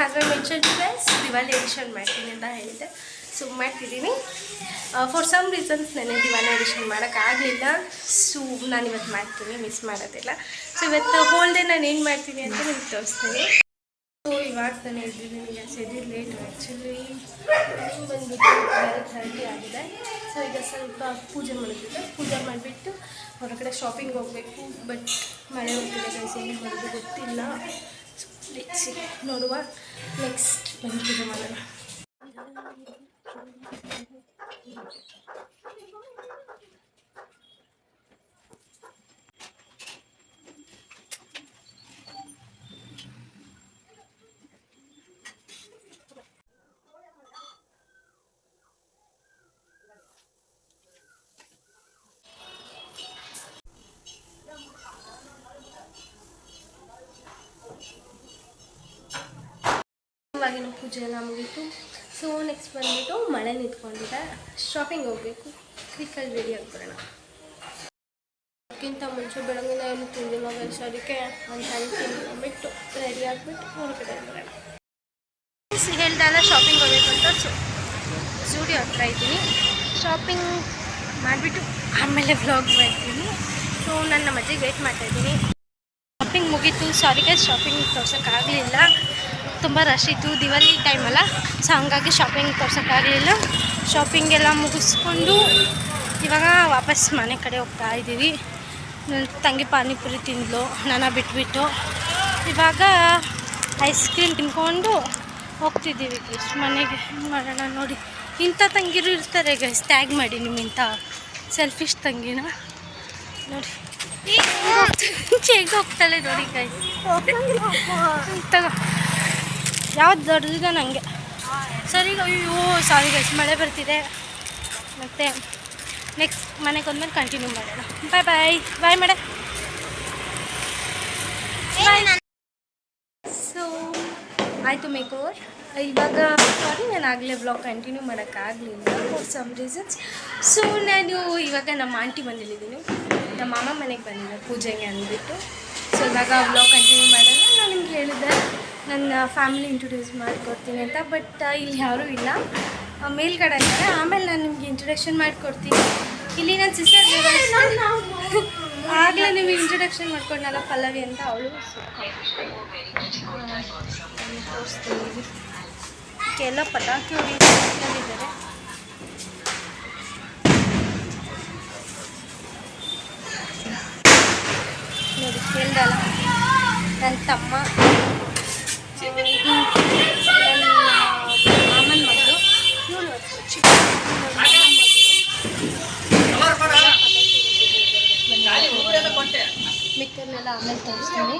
As I mention to guys Diwali edition ಮಾಡ್ತೀನಿ ಅಂತ ಹೇಳಿದ್ದೆ. ಸೊ ಮಾಡ್ತಿದ್ದೀನಿ. ಫಾರ್ ಸಮ್ ರೀಸನ್ಸ್ ನನಗೆ ದಿವಾಲಿ ಎಡಿಷನ್ ಮಾಡೋಕ್ಕಾಗಲಿಲ್ಲ. ಸೊ ನಾನು ಇವತ್ತು ಮಾಡ್ತೀನಿ, ಮಿಸ್ ಮಾಡೋದಿಲ್ಲ. ಸೊ ಇವತ್ತು ಹೋಲ್ ಡೇ ನಾನು ಏನು ಮಾಡ್ತೀನಿ ಅಂತ ನಿಮ್ಗೆ ತೋರಿಸ್ತೀನಿ. ಸೊ ಇವಾಗ ತಾನೇ ಇದ್ದೀನಿ, ಎದ್ದಿದ್ದು ಲೇಟು ಆ್ಯಕ್ಚುಲಿ. ಬಂದುಬಿಟ್ಟು 12:30 ಆಗಿದೆ. ಸೊ ಈಗ ಸ್ವಲ್ಪ ಪೂಜೆ ಮಾಡಿಬಿಟ್ಟು ಹೊರಗಡೆ ಶಾಪಿಂಗ್ ಹೋಗಬೇಕು. ಬಟ್ ಮಳೆ ಹೋಗ್ತಿದೆ ಗೈಸ್, ಏನು ಮಾಡೋದು ಗೊತ್ತಿಲ್ಲ. ಸೊ ನೋಡುವ. ನೆಕ್ಸ್ಟ್ ಬಂದು ಪೂಜೆ ಮಾಡೋಣ. ಇವಾಗಿನ ಪೂಜೆ ಎಲ್ಲ ಮುಗೀತು. ಸೊ ನೆಕ್ಸ್ಟ್ ಬಂದುಬಿಟ್ಟು ಮಳೆ ನಿಂತ್ಕೊಂಡಿದೆ, ಶಾಪಿಂಗ್ ಹೋಗಬೇಕು. ಕ್ವಿಕ್ಕಾಗಿ ರೆಡಿ ಆಗಿಬಿಡೋಣ. ಅದಕ್ಕಿಂತ ಮುಂಚೆ ಬೆಳಗಿನ ಏನು ತಿಂದಿಲ್ಲ ಗೈಸ್, ಅದಕ್ಕೆ ಒಂದು ಟೈಮ್ ತಿಂದ್ಬಿಟ್ಟು ರೆಡಿ ಆಗಿಬಿಟ್ಟು ಹೊರಗಡೆ ಬರೋಣ. ಹೇಳ್ದಲ್ಲ ಶಾಪಿಂಗ್ ಹೋಗಬೇಕು ಅಂತ. ಸೊ ಸ್ಟುಡಿಯೋ ಹತ್ರ ಇದ್ದೀನಿ. ಶಾಪಿಂಗ್ ಮಾಡಿಬಿಟ್ಟು ಆಮೇಲೆ ವ್ಲಾಗ್ ಮಾಡ್ತೀನಿ. ಸೊ ನಾನು ನಮ್ಮ ಅಜ್ಜಿಗೆ ವೇಟ್ ಮಾಡ್ತಾಯಿದ್ದೀನಿ. ಶಾಪಿಂಗ್ ಮುಗೀತು. ಸಾರಿ ಗೈಸ್, ಶಾಪಿಂಗ್ ತೋರ್ಸೋಕ್ಕಾಗಲಿಲ್ಲ, ತುಂಬ ರಶ್ ಇತ್ತು, ದಿವಾಲಿ ಟೈಮಲ್ಲ. ಸೊ ಹಂಗಾಗಿ ಶಾಪಿಂಗ್ ತೋರ್ಸೋಕ್ಕಾಗಲಿಲ್ಲ. ಶಾಪಿಂಗ್ ಎಲ್ಲ ಮುಗಿಸ್ಕೊಂಡು ಇವಾಗ ವಾಪಸ್ ಮನೆ ಕಡೆ ಹೋಗ್ತಾ ಇದ್ದೀವಿ. ನನ್ನ ತಂಗಿ ಪಾನಿಪುರಿ ತಿಂದಳು, ನಾನು ಬಿಟ್ಬಿಟ್ಟು ಇವಾಗ ಐಸ್ ಕ್ರೀಮ್ ತಿನ್ಕೊಂಡು ಹೋಗ್ತಿದ್ದೀವಿ ಗೈಸ್ ಮನೆಗೆ. ಮಾಡೋಣ ನೋಡಿ, ಇಂಥ ತಂಗಿರು ಇರ್ತಾರೆ ಗೈಸ್, ಟ್ಯಾಗ್ ಮಾಡಿ ನಿಮ್ಮ ಇಂಥ ಸೆಲ್ಫಿಶ್ ತಂಗಿನ ನೋಡಿ. ಹೇಗೆ ಹೋಗ್ತಾಳೆ ನೋಡಿ ಗೈಸ್. ತಗೋ, ಯಾವ್ದು ದೊಡ್ಡದಿದೆ ನನಗೆ. ಸರಿ, ಅಯ್ಯೋ ಸಾರಿ ಗೈಸ್, ಮಳೆ ಬರ್ತಿದೆ. ಮತ್ತು ನೆಕ್ಸ್ಟ್ ಮನೆಗೆ ಹೋದ್ಮೇಲೆ ಕಂಟಿನ್ಯೂ ಮಾಡೋಣ. ಬಾಯ್ ಬಾಯ್ ಬಾಯ್ ಮೇಡ. ಸೊ ಆಯಿತು ಮೇಕ್ ಓವರ್. ಇವಾಗ ಸಾರಿ, ನಾನು ಆಗಲೇ ಬ್ಲಾಗ್ ಕಂಟಿನ್ಯೂ ಮಾಡೋಕ್ಕಾಗಲಿಲ್ಲ ಫಾರ್ ಸಮ್ ರೀಸನ್ಸ್. ಸೊ ನಾನು ಇವಾಗ ನಮ್ಮ ಆಂಟಿ ಮನೇಲಿದ್ದೀನಿ, ನಮ್ಮ ಮಾಮ ಮನೆಗೆ ಬಂದಿದ್ದೆ ಪೂಜೆಗೆ ಅಂದ್ಬಿಟ್ಟು. ಸೊ ಇವಾಗ ಬ್ಲಾಗ್ ಕಂಟಿನ್ಯೂ ಮಾಡೋಣ. ನಾನು ನಿಮ್ಗೆ ಹೇಳಿದ್ದೆ ನನ್ನ ಫ್ಯಾಮಿಲಿ ಇಂಟ್ರೊಡ್ಯೂಸ್ ಮಾಡಿಕೊಡ್ತೀನಿ ಅಂತ, ಬಟ್ ಇಲ್ಲಿ ಯಾರೂ ಇಲ್ಲ, ಮೇಲ್ಗಡೆ ಇದ್ದಾರೆ. ಆಮೇಲೆ ನಾನು ನಿಮಗೆ ಇಂಟ್ರೊಡಕ್ಷನ್ ಮಾಡಿಕೊಡ್ತೀನಿ. ಇಲ್ಲಿ ನನ್ನ ಸಿಸ್ಟರ್ ಆಗಲೇ ನಿಮಗೆ ಇಂಟ್ರೊಡಕ್ಷನ್ ಮಾಡ್ಕೊಂಡಲ್ಲ, ಪಲ್ಲವಿ ಅಂತ, ಅವಳು ತೋರಿಸ್ತೀನಿ. ಎಲ್ಲ ಪಟಾಕಿ ಹೊಡಿತಾರೆ. ನೋಡಿ ಕೇಳ್ದಲ್ಲ, ನನ್ನ ತಮ್ಮ, ಇದು ನನ್ನ ಮಾಮನ ಮಗಳು, ಇವಳು ಚಿಕ್ಕ ಮಾಮನ ಮಗಳು. ಮಿಕ್ಕರ್ನೆಲ್ಲ ಆಮೇಲೆ ತೋರಿಸ್ತೀನಿ,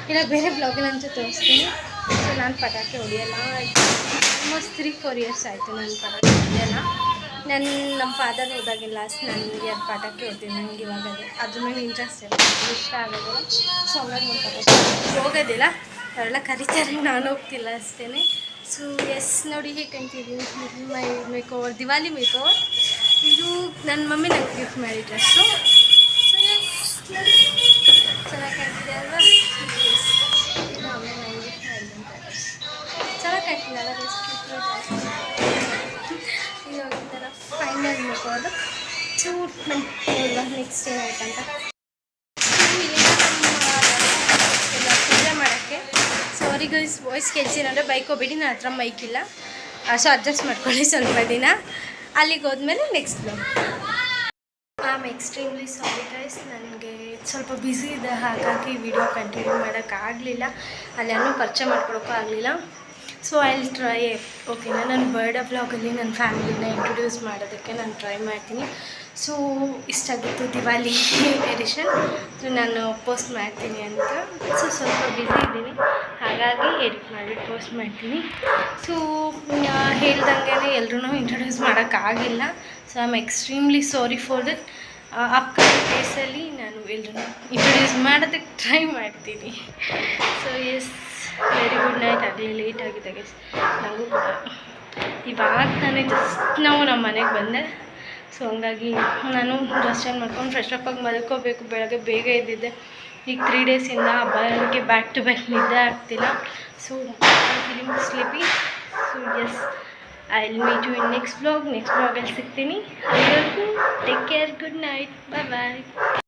ಇಲ್ಲ ಬೇರೆ ಬ್ಲಾಗಲ್ಲಿ ಅಂತ ತೋರಿಸ್ತೀನಿ. ಸೊ ನಾನು ಪಟಾಕಿ ಹೊಡಿಯಲ್ಲ, ಆಲ್ಮೋಸ್ಟ್ 3-4 ಇಯರ್ಸ್ ಆಯಿತು ನಾನು ಪಟಾಕಿ ಹೊಡಿಯಲ್ಲ. ನಮ್ಮ ಫಾದರ್ ಹೋದಾಗೆ ಲಾಸ್ಟ್ ನನಗೆ ಅದು ಪಟಾಕಿ ಹೊಡ್ತೀನಿ. ನನಗೆ ಇವಾಗ ಅದ್ರ ಮೇಲೆ ಇಂಟ್ರೆಸ್ಟ್ ಇಲ್ಲ, ಇಷ್ಟ ಆಗೋದಿಲ್ಲ. ಸೊ ಹಂಗಾಗಿ ನಾನು ಪಟಾಕಿ ಹೋಗೋದಿಲ್ಲ, ಅವರೆಲ್ಲ ಕರೀತಾರೆ, ನಾನು ಹೋಗ್ತಿಲ್ಲ ಅಷ್ಟೇ. ಸೊ ಎಸ್ ನೋಡಿ, ಹೇಗೆ ಕಂತಿದ್ದೀನಿ my make over, Diwali make over. ಇದು ನನ್ನ ಮಮ್ಮಿ ನನಗೆ ಗಿಫ್ಟ್ ಮಾಡಿ ಡ್ರೆಸ್ಸು. ಸೊ ಎಸ್ ಚೆನ್ನಾಗಿ ಕಾಣ್ತಿದೆ ಅಲ್ವಾ? ಆಮೇಲೆ ನನಗೆ ಚೆನ್ನಾಗಿ ಕಾಣ್ತಿದ್ದಲ್ಲ ಇವಾಗ ಥರ ಫೈನಲ್ ಮೇಕ್ ಓವರ್. ಚೂಟ್ ನೋಡುವ ನೆಕ್ಸ್ಟ್ ಏನಾಯ್ತಂತ. ಪೂಜೆ ಮಾಡೋಕ್ಕೆ ಸಾರಿ ಗೈಸ್, ವಾಯ್ಸ್ ಕೇಳಿಸಿದ್ರೆ ಬೈಕ್ ಹೋಗ್ಬಿಟ್ಟು ನನ್ನ ಹತ್ರ ಮೈಕ್ ಇಲ್ಲ. ಸೊ ಅಡ್ಜಸ್ಟ್ ಮಾಡ್ಕೊಳ್ಳಿ ಸ್ವಲ್ಪ ದಿನ. ಅಲ್ಲಿಗೆ ಹೋದ್ಮೇಲೆ next blog. I am extremely sorry guys, ನನಗೆ ಸ್ವಲ್ಪ ಬ್ಯುಸಿ ಇದೆ, ಹಾಗಾಗಿ ವಿಡಿಯೋ ಕಂಟಿನ್ಯೂ ಮಾಡೋಕ್ಕಾಗಲಿಲ್ಲ. ಅಲ್ಲಿ ಯಾರೂ ಪರಿಚಯ ಮಾಡ್ಕೊಳೋಕ್ಕೂ ಆಗಲಿಲ್ಲ. So I will try. ಓಕೆನಾ, ನನ್ನ ಬರ್ಡೇ ಬ್ಲಾಗಲ್ಲಿ ನನ್ನ ಫ್ಯಾಮಿಲಿನ ಇಂಟ್ರೊಡ್ಯೂಸ್ ಮಾಡೋದಕ್ಕೆ ನಾನು ಟ್ರೈ ಮಾಡ್ತೀನಿ. ಸೊ ಇಷ್ಟಾಗಿತ್ತು ದಿವಾಲಿ ಎಡಿಷನ್. ಸೊ ನಾನು ಪೋಸ್ಟ್ ಮಾಡ್ತೀನಿ ಅಂತ. ಸೊ ಸ್ವಲ್ಪ ಬ್ಯುಸಿ ಇದ್ದೀನಿ, ಹಾಗಾಗಿ ಎಡಿಟ್ ಮಾಡಿಬಿಟ್ಟು ಪೋಸ್ಟ್ ಮಾಡ್ತೀನಿ. ಸೊ ಹೇಳ್ದಂಗೆ ಎಲ್ಲರೂ ಇಂಟ್ರೊಡ್ಯೂಸ್ ಮಾಡೋಕ್ಕಾಗಿಲ್ಲ. So I am extremely sorry for that. Upcoming ಡೇಸಲ್ಲಿ ನಾನು ಎಲ್ಲರೂ ಇಂಟ್ರೊಡ್ಯೂಸ್ ಮಾಡೋದಕ್ಕೆ ಟ್ರೈ ಮಾಡ್ತೀನಿ. So yes, very good night. ಆಗಲಿ ಲೇಟ್ ಆಗಿದೆ ಗೈಸ್, ನನಗೂ ಕೂಡ ಇವಾಗ ತಾನೇ ಜಸ್ಟ್ ನಾವು ನಮ್ಮ ಮನೆಗೆ ಬಂದೆ. ಸೊ ಹಂಗಾಗಿ ನಾನು ಡ್ರೆಸ್ ಚೇಂಜ್ ಮಾಡ್ಕೊಂಡು ಫ್ರೆಶ್ ಅಪ್ ಆಗಿ ಮಲ್ಕೋಬೇಕು. ಬೆಳಗ್ಗೆ ಬೇಗ ಎದ್ದಿದ್ದೆ, ಈಗ 3 ಡೇಸಿಂದ ಹಬ್ಬಕ್ಕೆ ಬ್ಯಾಕ್ ಟು ಬ್ಯಾಕ್ ನಿದ್ದೆ ಆಗ್ತಿಲ್ಲ. So I feeling sleepy. So yes, I will meet you in next ಬ್ಲಾಗಲ್ಲಿ ಸಿಗ್ತೀನಿ. ಅಲ್ಲಿವರೆಗೂ take care, good night, bye ಬಾಯ್.